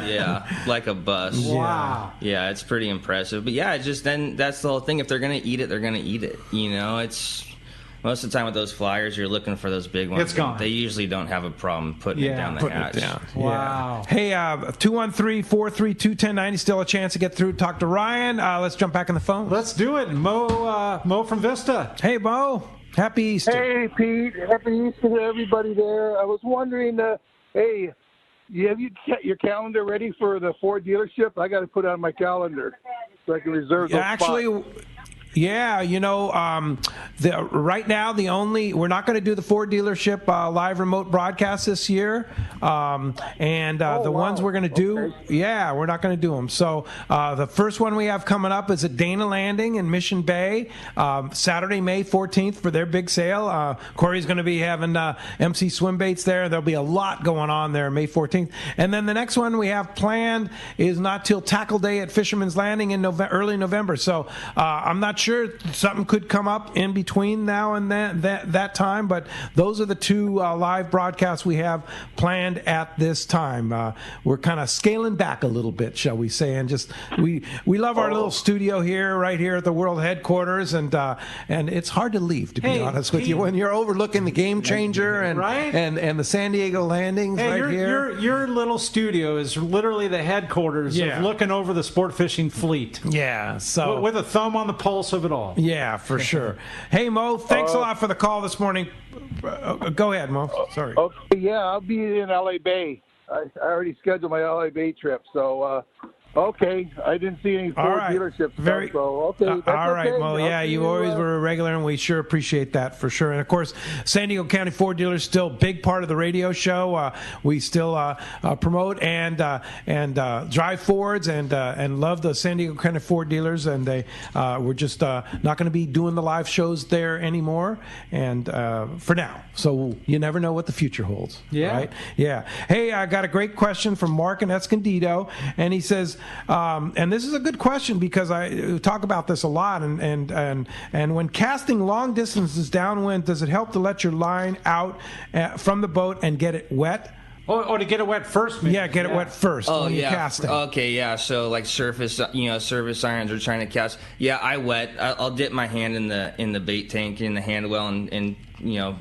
Yeah, like a bus. Wow. Yeah, it's pretty impressive. But yeah, then that's the whole thing. If they're going to eat it, they're going to eat it. It's most of the time with those flyers, you're looking for those big ones. It's gone. They usually don't have a problem putting it down the hatch. Wow. Hey, 213-432-1090. Still a chance to get through. Talk to Ryan. Let's jump back on the phone. Let's do it. Mo from Vista. Hey, Mo. Happy Easter. Hey, Pete. Happy Easter to everybody there. I was wondering, hey, have you your calendar ready for the Ford dealership? I got to put it on my calendar so I can reserve those spots. Yeah, right now we're not going to do the Ford dealership live remote broadcast this year, the ones we're going to do, we're not going to do them. So the first one we have coming up is at Dana Landing in Mission Bay, Saturday, May 14th for their big sale. Corey's going to be having MC swim baits there. There'll be a lot going on there May 14th, and then the next one we have planned is not till Tackle Day at Fisherman's Landing in early November. So I'm not sure, something could come up in between now and that time, but those are the two live broadcasts we have planned at this time. We're kind of scaling back a little bit, shall we say, and just we love our little studio here, right here at the world headquarters, and it's hard to leave, to be honest with you, when you're overlooking the Game Changer and the San Diego landings here. Your little studio is literally the headquarters of looking over the sport fishing fleet. Yeah, so with a thumb on the pulse of it all. Yeah, for sure. Hey, Mo, thanks a lot for the call this morning. Go ahead, Mo. Sorry. Okay, yeah, I'll be in LA Bay. I already scheduled my LA Bay trip, so okay. I didn't see any Ford dealerships. So okay. That's all right, okay. Mo. Yeah, you always were a regular, and we sure appreciate that for sure. And of course, San Diego County Ford dealers still a big part of the radio show. We still promote and drive Fords and love the San Diego County Ford dealers. And we're just not going to be doing the live shows there anymore, and for now. So you never know what the future holds. Yeah. Right? Yeah. Hey, I got a great question from Mark in Escondido, and he says, and this is a good question because I talk about this a lot, and when casting long distances downwind, does it help to let your line out from the boat and get it wet? Oh, to get it wet first, maybe. Yeah, get it wet first when you're casting. Okay, yeah. So like surface irons are trying to cast. Yeah, I wet. I'll dip my hand in the bait tank in the hand well and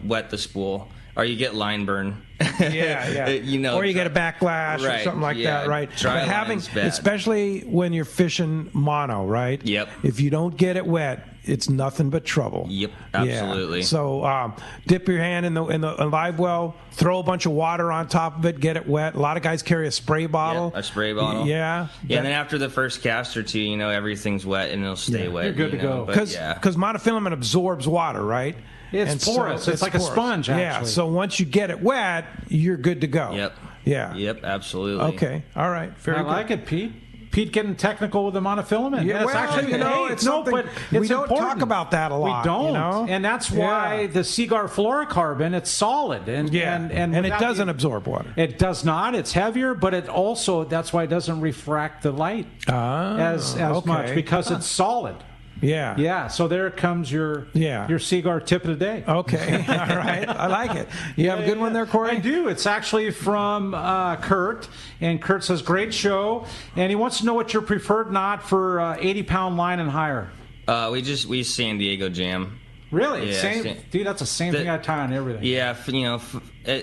wet the spool, or you get line burn. Yeah. Or you get a backlash or something like that, right? Dry but line's bad. Especially when you're fishing mono, right? Yep. If you don't get it wet, it's nothing but trouble. Yep, absolutely. Yeah. So dip your hand in the live well, throw a bunch of water on top of it, get it wet. A lot of guys carry a spray bottle. Yeah, a spray bottle. Yeah. Yeah, and then after the first cast or two, everything's wet and it'll stay wet. You're good to go. Because monofilament absorbs water, right? It's porous. It's like porous. A sponge, actually. Yeah, so once you get it wet, you're good to go. Yep. Yeah. Yep, absolutely. Okay. All right. Very good. I like it, Pete. Pete getting technical with the monofilament. Yeah, it's actually, it's something, but it's we don't important. talk about that a lot. We don't, and that's why the Seaguar fluorocarbon, it's solid, and it doesn't absorb water. It does not. It's heavier, but it also that's why it doesn't refract the light as much because it's solid. Yeah. Yeah. So there comes your Seaguar tip of the day. Okay. All right. I like it. You have a good one there, Corey? I do. It's actually from Kurt. And Kurt says, great show. And he wants to know what your preferred knot for 80-pound line and higher. We San Diego Jam. Really? Yeah, dude, that's the same thing I tie on everything. Yeah,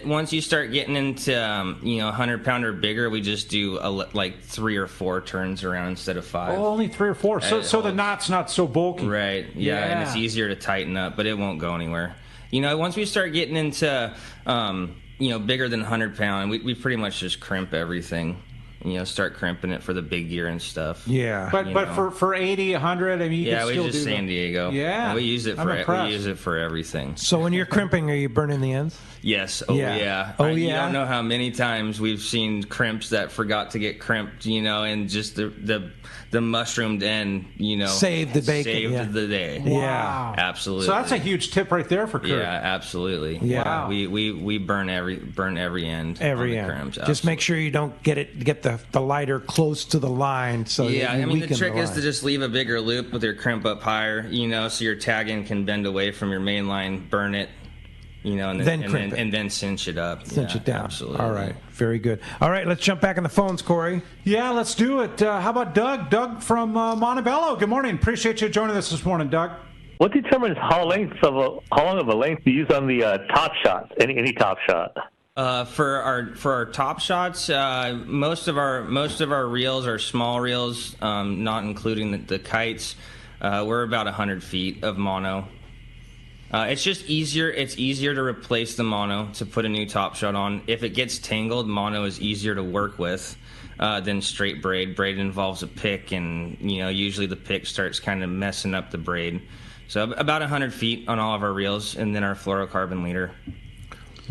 once you start getting into 100-pounder bigger, we just do like 3 or 4 turns around instead of 5. Oh, only 3 or 4. So the knot's not so bulky. Right. Yeah, and it's easier to tighten up, but it won't go anywhere. Once we start getting into bigger than 100-pound, we pretty much just crimp everything. Start crimping it for the big gear and stuff. Yeah, but for 80, 100, I mean, you can still we just do San Diego. Yeah, and we use it for everything. So when you're crimping, are you burning the ends? Yes. Oh yeah. You don't know how many times we've seen crimps that forgot to get crimped. And just the mushroomed end. Saved the bacon. Saved the day. Wow. Absolutely. So that's a huge tip right there for Kurt. Yeah, absolutely. Yeah. Wow. We burn every end. Every end. Crimps. Just make sure you don't get the lighter close to the line. So the trick is to just leave a bigger loop with your crimp up higher. So your tagging can bend away from your main line, burn it. And then cinch it up. Cinch it down. Absolutely. All right. Very good. All right, let's jump back on the phones, Corey. Yeah, let's do it. How about Doug? Doug from Montebello. Good morning. Appreciate you joining us this morning, Doug. What determines how long of a length to use on the top shot? Any top shot? For our top shots, most of our reels are small reels, not including the kites. We're about 100 feet of mono. It's just easier. It's easier to replace the mono to put a new top shot on. If it gets tangled, mono is easier to work with than straight braid. Braid involves a pick, and usually the pick starts kind of messing up the braid. So about 100 feet on all of our reels, and then our fluorocarbon leader.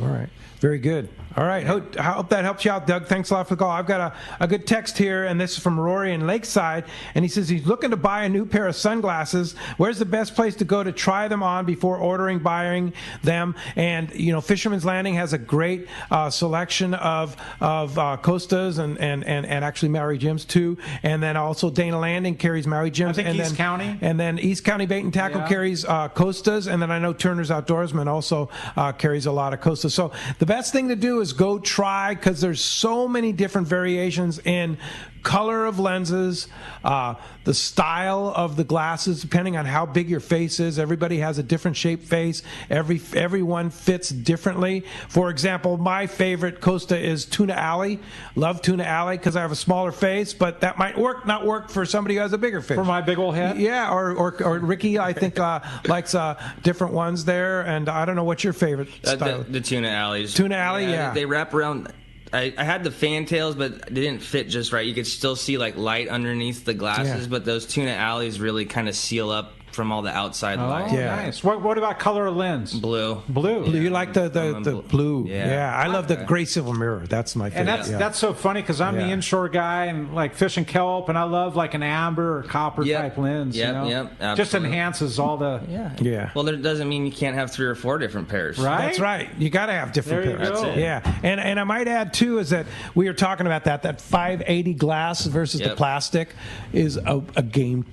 All right. Very good. All right. I hope that helps you out, Doug. Thanks a lot for the call. I've got a good text here, and this is from Rory in Lakeside, and he says he's looking to buy a new pair of sunglasses. Where's the best place to go to try them on before buying them? And, Fisherman's Landing has a great selection of Costas and actually Maui Jims, too. And then also Dana Landing carries Maui Jims. I think East County. And then East County Bait and Tackle carries Costas. And then I know Turner's Outdoorsman also carries a lot of Costas. So the best thing to do is go try, because there's so many different variations in color of lenses, the style of the glasses, depending on how big your face is. Everybody has a different shaped face. Everyone fits differently. For example, my favorite Costa is Tuna Alley. Love Tuna Alley because I have a smaller face, but that might not work for somebody who has a bigger face. For my big old head? Yeah, or Ricky, I think, likes different ones there. And I don't know, what's your favorite style? The Tuna Alleys. Tuna Alley, yeah. They wrap around. I had the fantails, but they didn't fit just right. You could still see light underneath the glasses, but those Tuna Alleys really kind of seal up from all the outside light. Nice. What about color of lens? Blue. You like the blue? Yeah. I love the gray silver mirror. That's my favorite. And that's so funny because I'm the inshore guy and fishing kelp, and I love an amber or copper type lens. Just enhances all the. Yeah. Well, that doesn't mean you can't have 3 or 4 different pairs. Right. That's right. You got to have different pairs. That's it. Yeah. And I might add too is that we were talking about that 580 glass versus the plastic is a game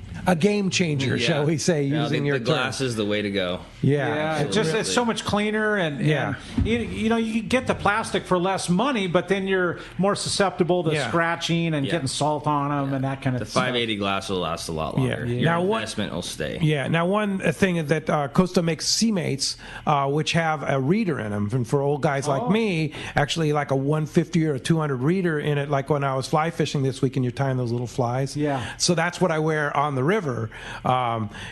changer, shall we say, using your the glass is the way to go. It's so much cleaner, and you get the plastic for less money, but then you're more susceptible to scratching and getting salt on them and that kind of the stuff. 580 glass will last a lot longer. Your investment will stay. Now one thing that Costa makes C-Mates, which have a reader in them, and for old guys like me, actually like a 150 or a 200 reader in it, like when I was fly fishing this week and you're tying those little flies. So that's what I wear on the river,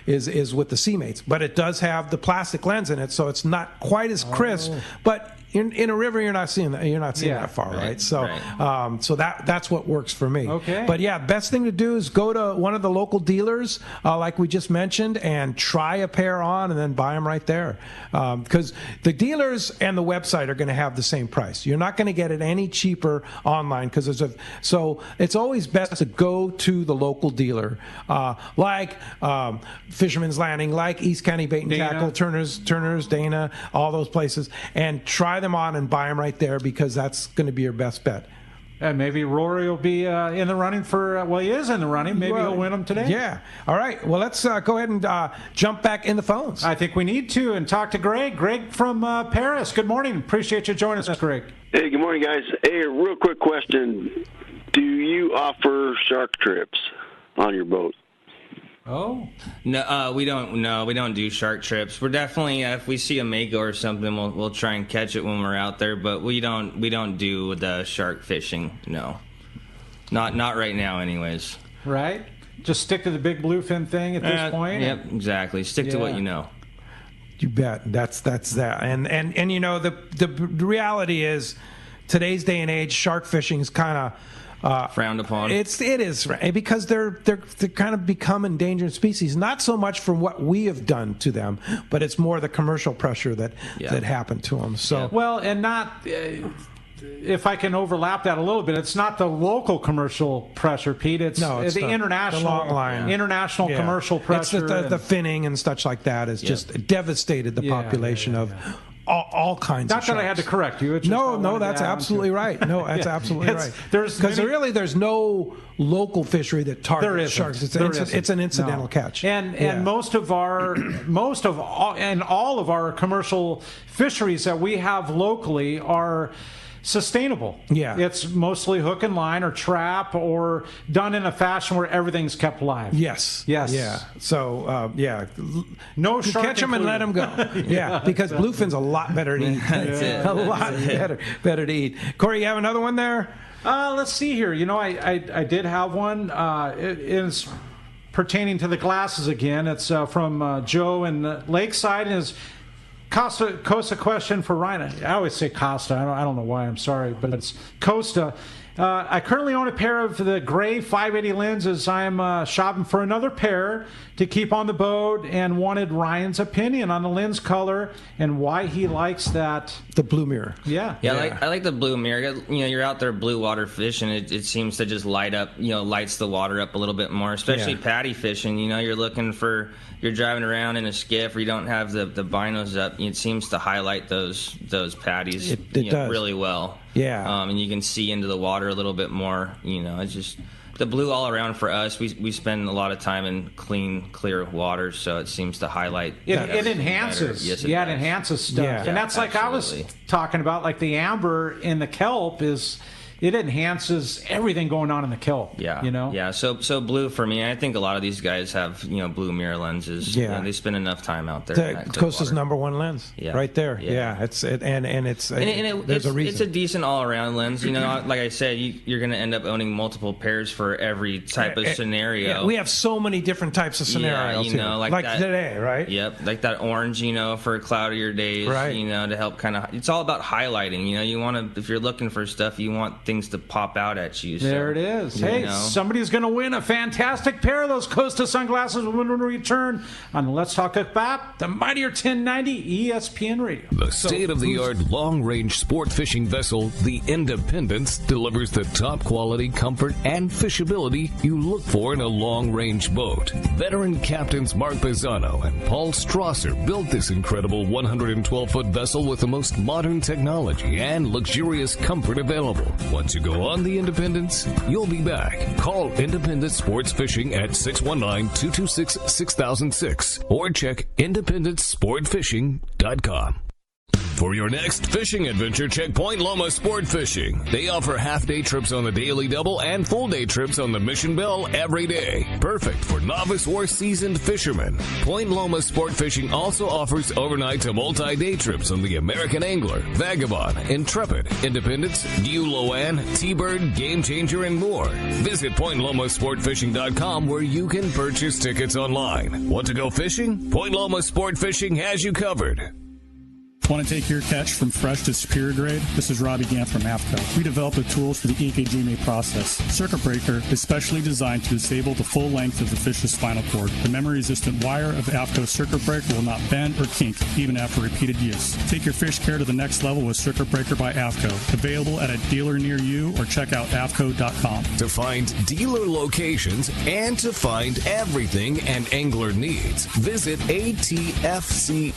is with the C-Mates, but it does have the plastic lens in it, so it's not quite as crisp, but in a river you're not seeing that far, right? So so that's what works for me. But best thing to do is go to one of the local dealers, like we just mentioned, and try a pair on and then buy them right there, because the dealers and the website are going to have the same price. You're not going to get it any cheaper online, because so it's always best to go to the local dealer, like Fisherman's Landing, like East County Bait and Tackle, Turner's, Dana, all those places, and try them on and buy them right there, because that's going to be your best bet. And maybe Rory will be in the running for, he is in the running. Maybe he'll win them today. Yeah. All right. Well, let's go ahead and jump back in the phones. I think we need to, and talk to Greg. Greg from Paris. Good morning. Appreciate you joining us, Greg. Hey, good morning, guys. Hey, real quick question. Do you offer shark trips on your boat? No, we don't. No, we don't do shark trips. We're definitely, if we see a mako or something, we'll try and catch it when we're out there. But we don't do the shark fishing. No, not right now, anyways. Right. Just stick to the big bluefin thing at this point. Yep, exactly. Stick to what you know. You bet. That's that. And the reality is, today's day and age, shark fishing is kind of frowned upon. It is, because they're kind of become endangered species. Not so much from what we have done to them, but it's more the commercial pressure that happened to them. So and not. If I can overlap that a little bit, it's not the local commercial pressure, Pete. It's the international, the long line. International commercial pressure. It's the finning and such like that has just devastated the population of all kinds of sharks. Not that I had to correct you. It's just no, that's absolutely right. No, that's absolutely right. Because there's no local fishery that targets sharks. It's an incidental catch. And most of all of our commercial fisheries that we have locally are sustainable. It's mostly hook and line or trap, or done in a fashion where everyth's kept live. Yes. So no shark catch them and let them go. Because bluefin's a lot better to eat. A lot better to eat. Corey, you have another one there? Let's see here. I did have one. It is pertaining to the glasses again. It's from Joe in Lakeside, and Costa question for Ryan. I always say Costa. I don't know why. I'm sorry, but it's Costa. I currently own a pair of the gray 580 lenses. I'm shopping for another pair to keep on the boat and wanted Ryan's opinion on the lens color and why he likes that. The blue mirror. Yeah. I like the blue mirror. You're out there blue water fishing. It seems to just lights the water up a little bit more, especially patty fishing. You're looking for, you're driving around in a skiff or you don't have the binos up. It seems to highlight those patties it does. really well. Yeah. And you can see into the water a little bit more. It's just the blue all around for us. We spend a lot of time in clean, clear water, so it seems to highlight. It enhances. Yes, it enhances stuff. Yeah. And that's like absolutely. I was talking about, like the amber in the kelp it enhances everything going on in the kelp. Yeah. Yeah. So blue for me. I think a lot of these guys have blue mirror lenses. Yeah. They spend enough time out there. Costa's #1 lens. Yeah. Right there. Yeah. There's a reason. It's a decent all-around lens. Like I said, you're going to end up owning multiple pairs for every type of scenario. Yeah, we have so many different types of scenarios. Like that, today, right? Yep, like that orange, for cloudier days. Right. To help kind of. It's all about highlighting. You want to, if you're looking for stuff, you want things to pop out at you. There it is. Hey, somebody's going to win a fantastic pair of those Costa sunglasses when we return on Let's Talk About the Mightier 1090 ESPN Radio. The state-of-the-art long-range sport fishing vessel, the Independence, delivers the top quality, comfort, and fishability you look for in a long-range boat. Veteran captains Mark Pisano and Paul Strasser built this incredible 112-foot vessel with the most modern technology and luxurious comfort available. Once you go on the Independence, you'll be back. Call Independence Sports Fishing at 619-226-6006 or check independencesportfishing.com. For your next fishing adventure, check Point Loma Sport Fishing. They offer half-day trips on the Daily Double and full-day trips on the Mission Bell every day. Perfect for novice or seasoned fishermen. Point Loma Sport Fishing also offers overnight to multi-day trips on the American Angler, Vagabond, Intrepid, Independence, Loan, T-Bird, Game Changer, and more. Visit PointLomaSportFishing.com where you can purchase tickets online. Want to go fishing? Point Loma Sport Fishing has you covered. Want to take your catch from fresh to superior grade? This is Robbie Gant from AFCO. We developed the tools for the EKGMA process. Circuit Breaker is specially designed to disable the full length of the fish's spinal cord. The memory-resistant wire of AFCO Circuit Breaker will not bend or kink even after repeated use. Take your fish care to the next level with Circuit Breaker by AFCO. Available at a dealer near you or check out AFCO.com. To find dealer locations and to find everything an angler needs, visit ATFCO.com.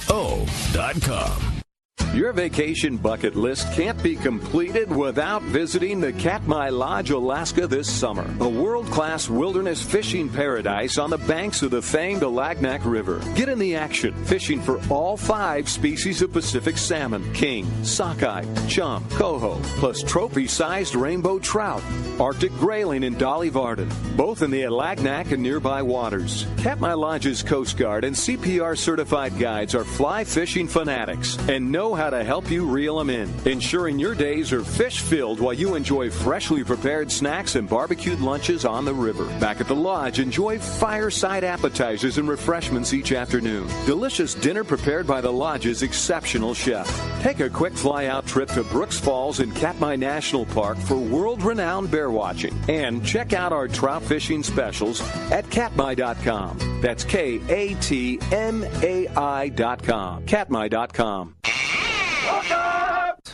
Your vacation bucket list can't be completed without visiting the Katmai Lodge, Alaska this summer. A world-class wilderness fishing paradise on the banks of the famed Alagnak River. Get in the action, fishing for all 5 species of Pacific salmon, king, sockeye, chum, coho, plus trophy-sized rainbow trout, Arctic grayling and Dolly Varden, both in the Alagnak and nearby waters. Katmai Lodge's Coast Guard and CPR certified guides are fly fishing fanatics and know how to help you reel them in, ensuring your days are fish-filled while you enjoy freshly prepared snacks and barbecued lunches on the river. Back at the lodge, enjoy fireside appetizers and refreshments each afternoon. Delicious dinner prepared by the lodge's exceptional chef. Take a quick fly-out trip to Brooks Falls in Katmai National Park for world-renowned bear watching. And check out our trout fishing specials at katmai.com. That's KATMAI.com. Katmai.com.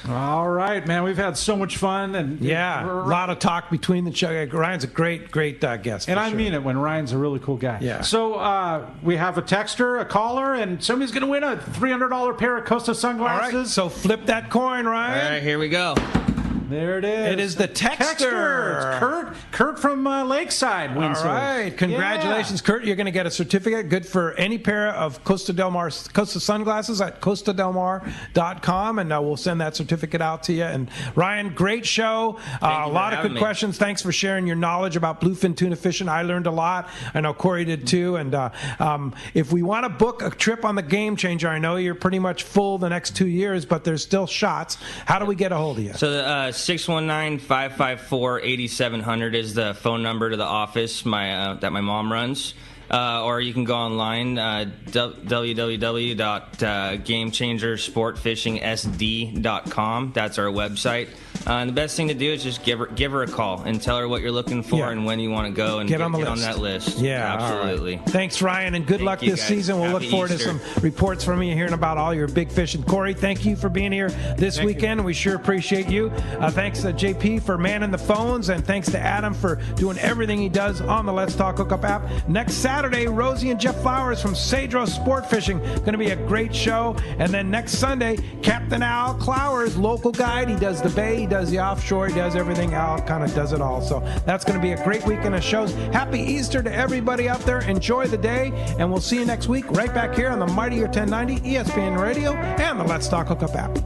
All right, man. We've had so much fun, and a lot of talk between the show. Ryan's a great guest, and I mean it when Ryan's a really cool guy. Yeah. So we have a texter, a caller, and somebody's going to win a $300 pair of Costa sunglasses. All right, so flip that coin, Ryan. All right, here we go. There it is. It is the texter. It's Kurt from Lakeside wins. All right. Congratulations, Kurt. You're going to get a certificate good for any pair of Costa sunglasses at costadelmar.com, and we'll send that certificate out to you. And Ryan, great show. A lot of good questions. Thanks for sharing your knowledge about bluefin tuna fishing. I learned a lot. I know Corey did too. And if we want to book a trip on the Game Changer, I know you're pretty much full the next 2 years, but there's still shots. How do we get a hold of you? So 619-554-8700 is the phone number to the office that my mom runs. or you can go online, www.gamechangersportfishingsd.com. That's our website. And the best thing to do is just give her a call and tell her what you're looking for and when you want to go and get on that list. Yeah, absolutely. Right. Thanks, Ryan, and good luck this season. We'll look forward to some reports from you, hearing about all your big fishing. Corey, thank you for being here this weekend. We sure appreciate you. Thanks to JP for manning the phones, and thanks to Adam for doing everything he does on the Let's Talk Hookup app. Next Saturday, Rosie and Jeff Flowers from Cedros Sport Fishing. Going to be a great show. And then next Sunday, Captain Al Clowers, local guide. He does the bay, he does the offshore, he does everything. Al kind of does it all. So that's going to be a great weekend of shows. Happy Easter to everybody out there. Enjoy the day, and we'll see you next week right back here on the Mightier 1090, ESPN Radio, and the Let's Talk Hookup app.